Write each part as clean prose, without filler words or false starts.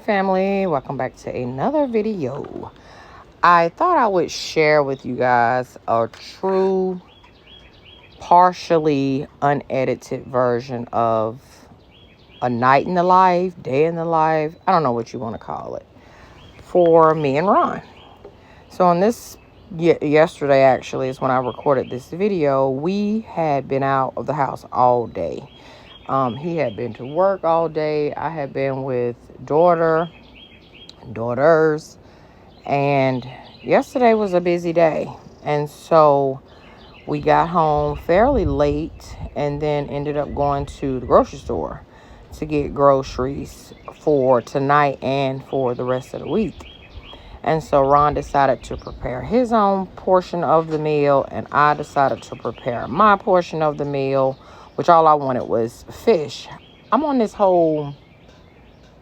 family, welcome back to another video. I thought I would share with you guys a true, partially unedited version of a night in the life, day in the life, I don't know what you want to call it, for me and Ron. So on this, yesterday actually is when I recorded this video. We had been out of the house all day. He had been to work all day. I had been with daughters, and yesterday was a busy day. And so we got home fairly late and then ended up going to the grocery store to get groceries for tonight and for the rest of the week. And so Ron decided to prepare his own portion of the meal, and I decided to prepare my portion of the meal, which all I wanted was fish. I'm on this whole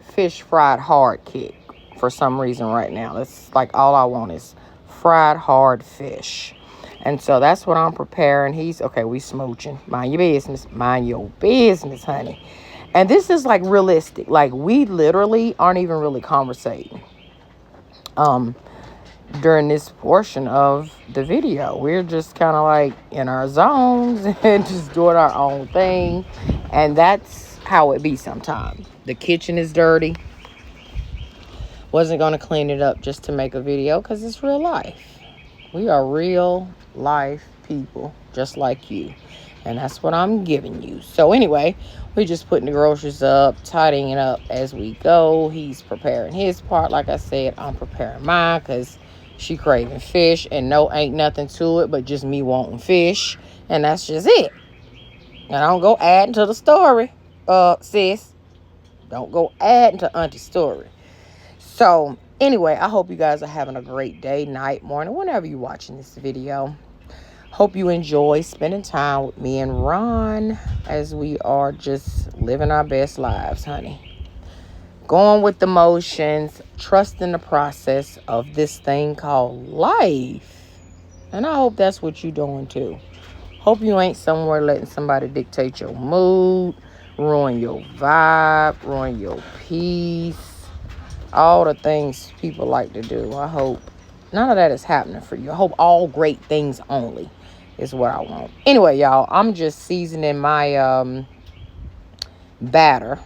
fish fried hard kick for some reason right now. That's like all I want is fried hard fish. And so that's what I'm preparing. He's, okay, we smooching. Mind your business. Mind your business, honey. And this is like realistic. Like we literally aren't even really conversating during this portion of the video. We're just kind of like in our zones and just doing our own thing. And that's how it be sometimes. The kitchen is dirty. Wasn't going to clean it up just to make a video because it's real life. We are real life people just like you. And that's what I'm giving you. So anyway, we just putting the groceries up, tidying it up as we go. He's preparing his part. Like I said, I'm preparing mine because she craving fish. And no, ain't nothing to it but just me wanting fish. And that's just it. And I don't go adding to the story, sis. Don't go adding to Auntie's story. So anyway, I hope you guys are having a great day, night, morning, whenever you're watching this video. Hope you enjoy spending time with me and Ron as we are just living our best lives, honey. Going with the motions, trusting the process of this thing called life. And I hope that's what you're doing too. Hope you ain't somewhere letting somebody dictate your mood, ruin your vibe, ruin your peace. All the things people like to do. I hope none of that is happening for you. I hope all great things only is what I want. Anyway, y'all, I'm just seasoning my batter.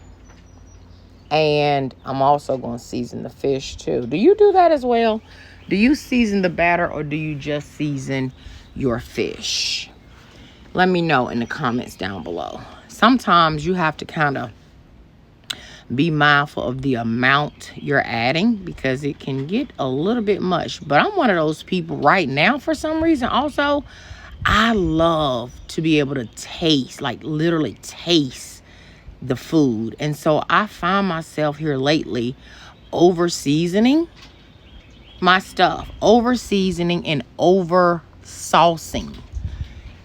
And I'm also going to season the fish too. Do you do that as well? Do you season the batter or do you just season your fish? Let me know in the comments down below. Sometimes you have to kind of be mindful of the amount you're adding because it can get a little bit much. But I'm one of those people right now for some reason. Also, I love to be able to taste, like literally taste the food. And so I find myself here lately over seasoning my stuff, over seasoning and over saucing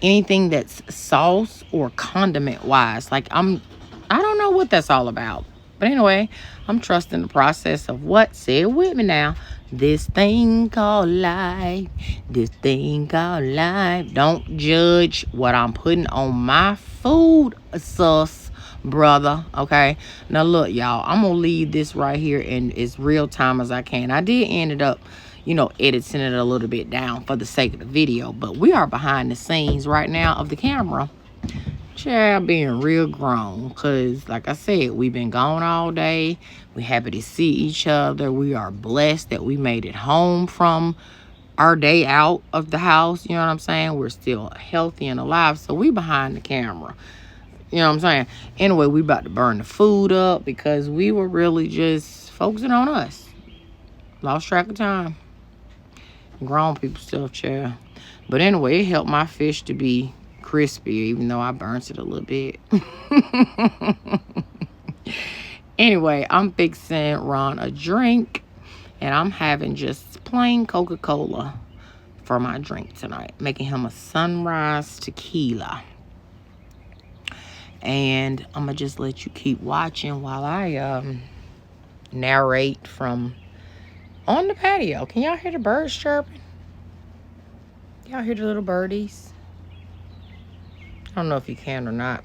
anything that's sauce or condiment wise. Like I don't know what that's all about. But anyway, I'm trusting the process of what? Say it with me now. This thing called life. This thing called life. Don't judge what I'm putting on my food, sus, brother. Okay? Now look, y'all. I'm going to leave this right here in as real time as I can. I did end up, editing it a little bit down for the sake of the video. But we are behind the scenes right now of the camera. Child being real grown because like I said, we've been gone all day. We're happy to see each other. We are blessed that we made it home from our day out of the house. You know what I'm saying? We're still healthy and alive. So we behind the camera. You know what I'm saying? Anyway, we about to burn the food up because we were really just focusing on us. Lost track of time. Grown people stuff, child. But anyway, it helped my fish to be crispy, even though I burnt it a little bit. Anyway, I'm fixing Ron a drink, and I'm having just plain Coca-Cola for my drink tonight, making him a sunrise tequila. And I'm gonna just let you keep watching while I narrate from on the patio. Can y'all hear the birds chirping? Y'all hear the little birdies? I don't know if you can or not.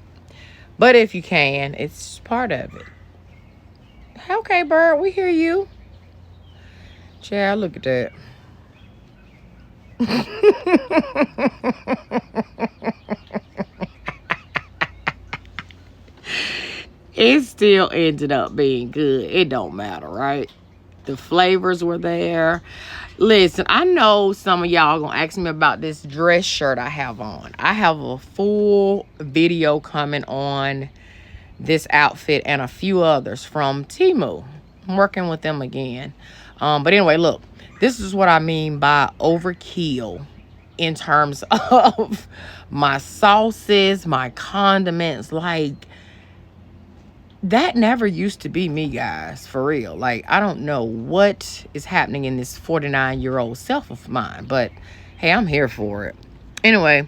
But if you can, it's part of it. Okay, bird, we hear you. Child, look at that. It still ended up being good. It don't matter, right? The flavors were there. Listen, I know some of y'all gonna ask me about this dress shirt I have on. I have a full video coming on this outfit and a few others from Temu. I'm working with them again. But anyway, look, this is what I mean by overkill in terms of my sauces, my condiments. Like, that never used to be me, guys, for real. Like, I don't know what is happening in this 49-year-old self of mine, but hey, I'm here for it. Anyway,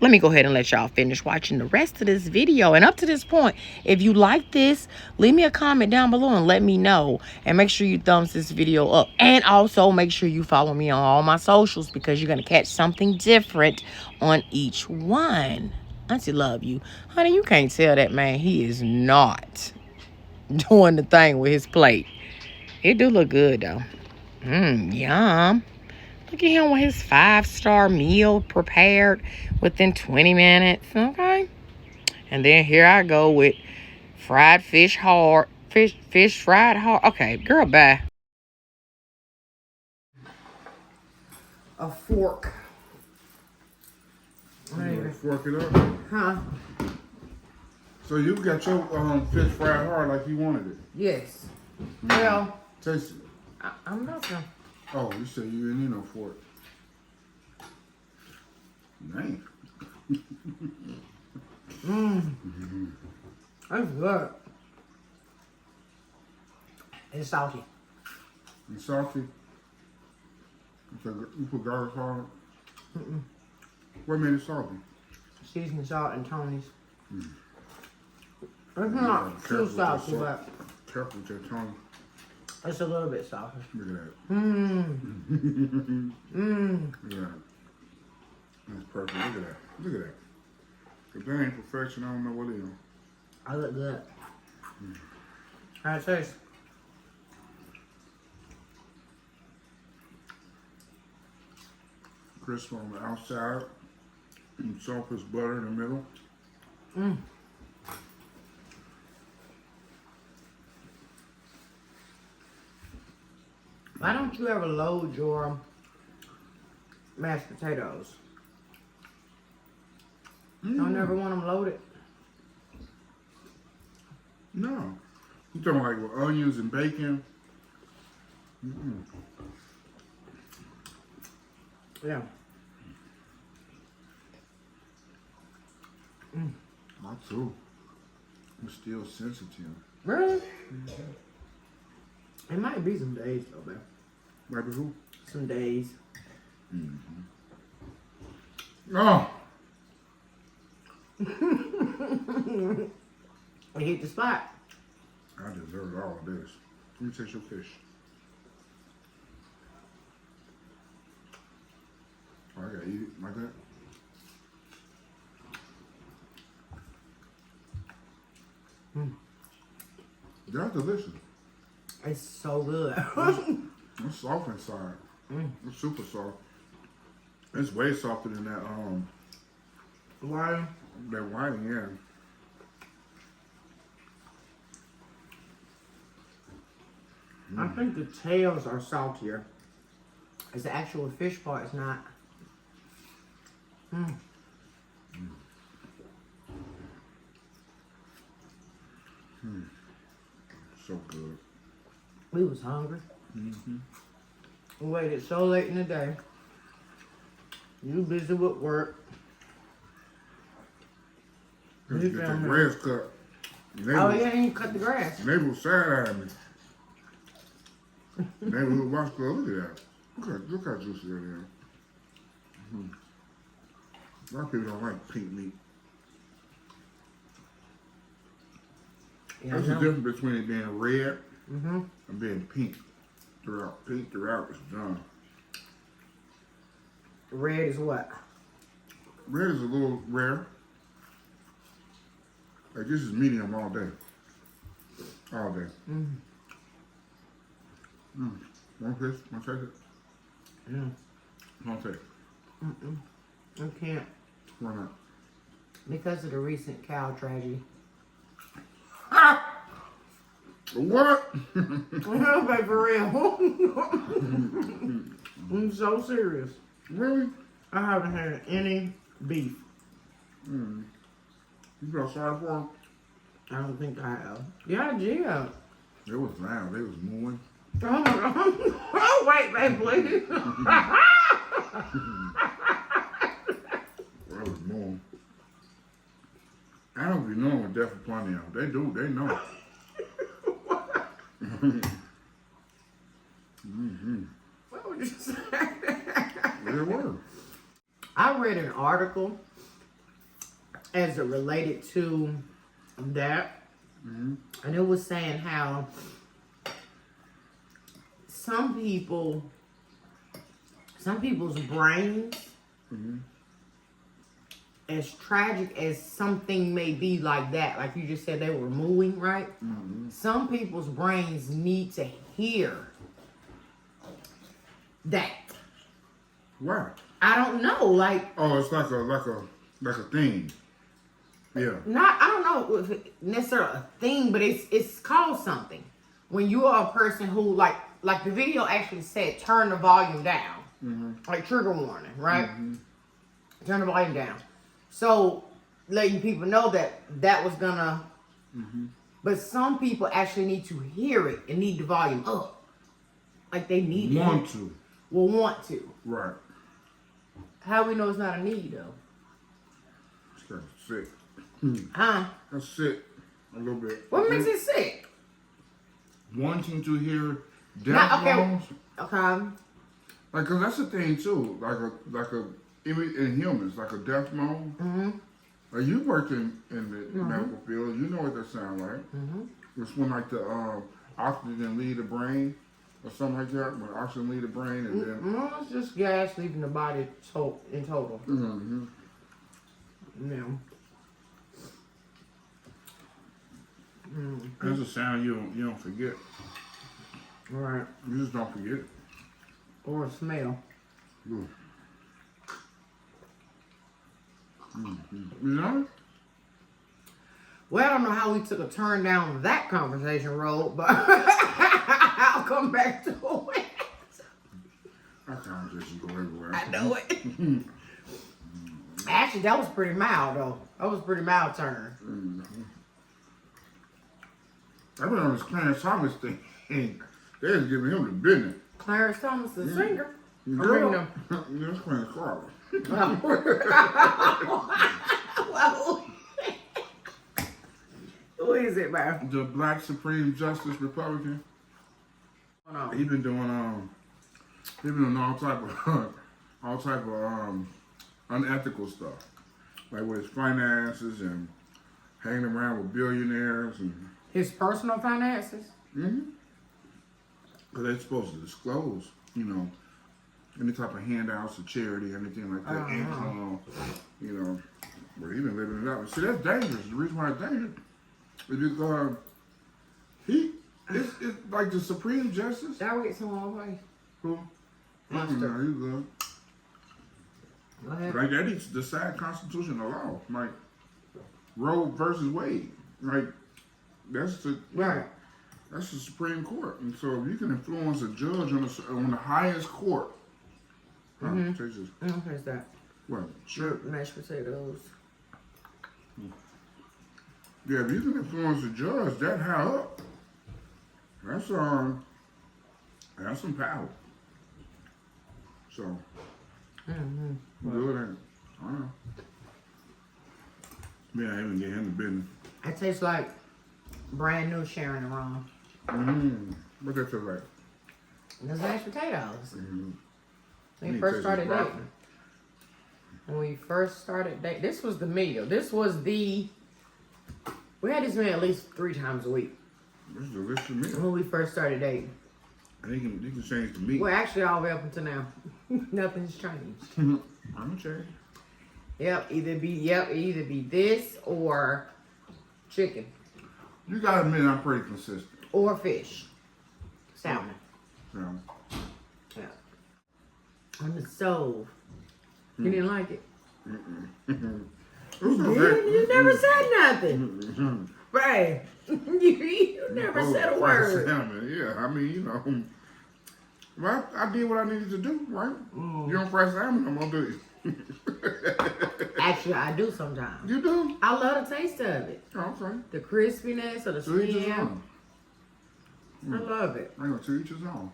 let me go ahead and let y'all finish watching the rest of this video. And up to this point, if you like this, leave me a comment down below and let me know. And make sure you thumbs this video up. And also make sure you follow me on all my socials, because you're going to catch something different on each one. Auntie love you. Honey, you can't tell that man he is not doing the thing with his plate. It do look good, though. Yum. Look at him with his 5-star meal prepared within 20 minutes. Okay. And then here I go with fried fish hard. Fish fried hard. Okay, girl, bye. A fork. You fork it up. Huh? So you got your fish fried hard like you wanted it. Yes. Well, Taste it. I'm not gonna. Oh, you said you didn't need no fork. Nice. That's good. It's salty. It's salty. You put garlic salt. What made it salty? Seasoning salt and Tony's. It's not too salty, but careful with your tongue. It's a little bit salty. Look at that. Look at that. That's perfect. Look at that. Look at that. If that ain't perfection, I don't know what is. I look good. How it tastes? Crisp on the outside and soft as butter in the middle. Why don't you ever load your mashed potatoes? Don't ever want them loaded? No. You talking like with onions and bacon? Yeah. My too. I'm still sensitive. Really? It might be some days though, man. Might be who? Some days. Oh! We hit the spot. I deserve all of this. Let me taste your fish. Oh, I gotta eat it like that. That's delicious. It's so good. It's soft inside. It's super soft. It's way softer than that Why? that whiting, yeah. I think the tails are saltier. As the actual fish part is not. So good. We was hungry. We waited so late in the day. You busy with work. Get that grass cut. Oh yeah, and you cut the grass. Neighbor side-eyed me. Neighborhood watch club, look at that. Look how juicy that is. A lot of people don't like pink meat. Yeah, That's the difference between it being red and being pink throughout. Pink throughout is done. Red is what? Red is a little rare. Like this is medium all day. All day. One piece? Want to take it? Mm. Don't take it. I can't. Why not? Because of the recent cow tragedy. Ah! What? Okay, for real. I'm so serious. Really? I haven't had any beef. You feel sorry for them? I don't think I have. Yeah. They was loud. They was mooing. Oh my God. Oh, wait, babe, please. They was mooing. I don't be knowing what death is plenty of. They do. They know. What would you say? They were. I read an article as it related to that, and it was saying how some people's brains, as tragic as something may be like that, like you just said they were mooing, right? Some people's brains need to hear that. Why? I don't know, like. Oh, it's like a thing. Yeah. I don't know if it necessarily a thing, but it's called something. When you are a person who like the video actually said, turn the volume down, like trigger warning, right? Turn the volume down. So letting people know that was gonna. But some people actually need to hear it and need the volume up, like they need Want to. Will want to. Right. How we know it's not a need though? It's kind of sick. Huh? That's sick. A little bit. What makes it sick? Wanting to hear Not- death okay. moans. Okay. Like, cause that's the thing too. Like a in humans, like a death moan. Like you worked in the medical field, you know what that sound like. It's when like the oxygen leave the brain or something like that. When oxygen leave the brain and then. No, it's just gas leaving the body in total. Yeah. That's a sound you don't forget. Right. You just don't forget it. Or a smell. You know? Well, I don't know how we took a turn down that conversation road, but I'll come back to it. Our conversation go everywhere. I know it. Actually, that was pretty mild, though. That was a pretty mild turn. I've been on this Clarence Thomas thing. They was giving him the business. Clarence Thomas, the singer. Girl, that's Clarence Carter. Well, who is it, man? The Black Supreme Justice Republican. He been doing all type of unethical stuff, like with his finances and hanging around with billionaires and His personal finances? because they're supposed to disclose, any type of handouts or charity, anything like that, income, But he been living it up. See, that's dangerous. The reason why it's dangerous is because it's like the Supreme Justice. Shall we get some more away? Who? Mustard. No, he's good. Go ahead. Like that needs to decide constitutional law, like Roe versus Wade. Like that's the Supreme Court, and so if you can influence a judge on the highest court, take this. Where's that? What? Sure. Mashed potatoes. Yeah, if you can influence a judge that high up, that's some power. So, good, ain't it? I don't know. Yeah, I even get him the business. It tastes like brand new Sharon and Ron. What that taste like? Those mashed potatoes. When we You first taste started the dating. When we first started dating. This was the meal. We had this meal at least 3 times a week. This is delicious meat. When we first started dating. And you can change the meat. Well, actually, all the way up until now. Nothing's changed. I'm gonna change. Yep, either be this or chicken. You gotta admit I'm pretty consistent. Or fish. Salmon. Yeah. Yeah. On the stove. You didn't like it? You never said nothing. Right. You never said a word. Salmon. Yeah, I mean, you know. Well, I did what I needed to do, right? You don't fry salmon, I'm gonna do it. Actually, I do sometimes. You do? I love the taste of it. Oh, okay. The crispiness of the skin. I love it. I know, to each his own.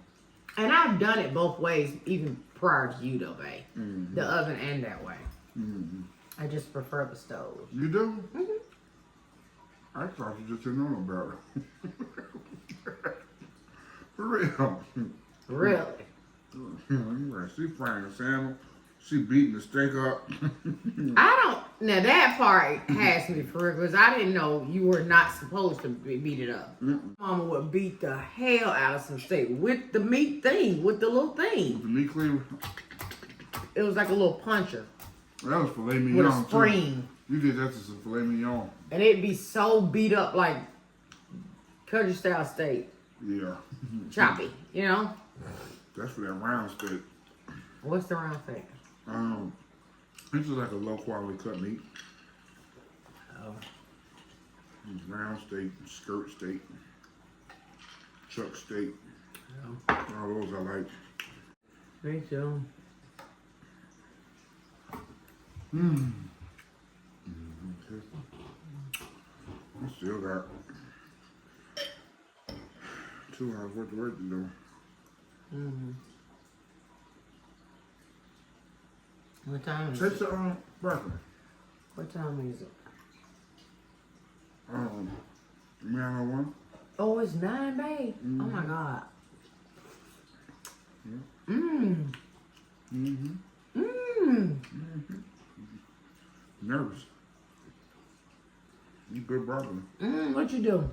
And I've done it both ways, even prior to you, though, babe. Mm-hmm. The oven and that way. Mm-hmm. I just prefer the stove. You do? Mm-hmm. I thought you just didn't know about it. For real. Really? She frying the salmon. She beating the steak up. I don't. Now that part has me for real because I didn't know you were not supposed to beat it up. Mama would beat the hell out of some steak with the meat thing, with the little thing. The meat cleaver. It was like a little puncher That was filet mignon with a spring. too. You did that to some filet mignon. And it'd be so beat up like country style steak. Yeah. Choppy, you know? That's for that round steak. What's the round steak? This is like a low quality cut meat. Oh. Round steak, skirt steak, chuck steak. Oh. All those I like. Me too. I still got 2 hours worth of work to do. What time is Take it? the breakfast. What time is it? 9:01. Oh, it's 9, babe. Oh my God. Nervous. You good broccoli. What you do?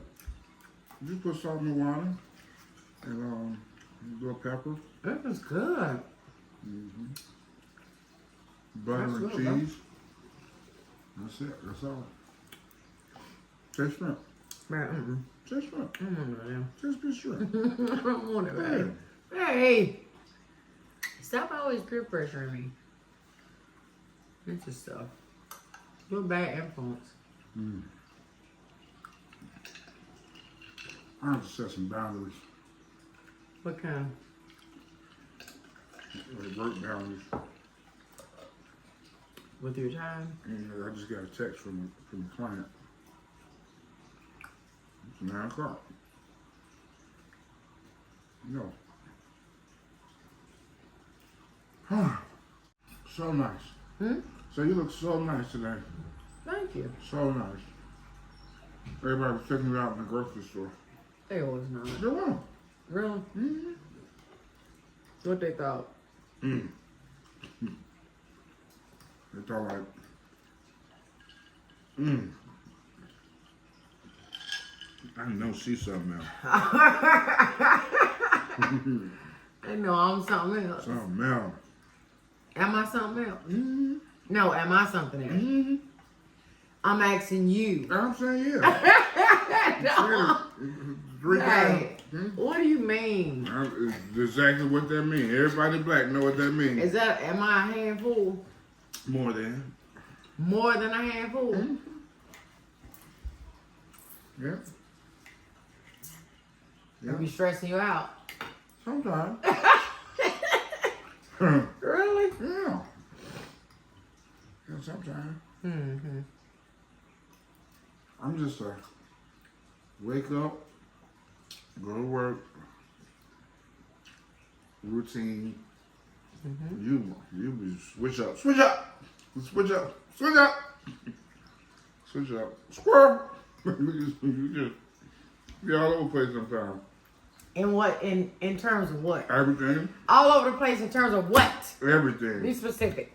Just put salt in the water and a little pepper, That was good. butter That's and good, cheese. That's it. That's all. Taste shrimp. Man, Taste shrimp. I don't want them. Taste good shrimp. I don't want it, babe. Hey, stop always peer pressuring me. It's just stuff. You're a bad influence. I have to set some boundaries. What kind? Like work boundaries. With your time? And I just got a text from a client. It's 9 o'clock. No. So nice. So you look so nice today. Thank you. So nice. Everybody was checking you out in the grocery store. They was not. They were. Really? What they thought? They thought like, I know she's something else. They know I'm something else. Something else. Am I something else? No, am I something else? I'm asking you. I'm saying yeah. No. 3 times. Hey, what do you mean? It's exactly what that means. Everybody black know what that means. Is that, am I a handful? More than. More than a handful? Yeah. Are we stressing you out? Sometimes. Really? Yeah. Yeah, sometimes. I'm just wake up, go to work, routine. You be switch up, switch up, switch up, switch up, switch up, squirrel. You just be all over the place sometimes. In what? In terms of what? Everything. All over the place in terms of what? Be Everything. specific.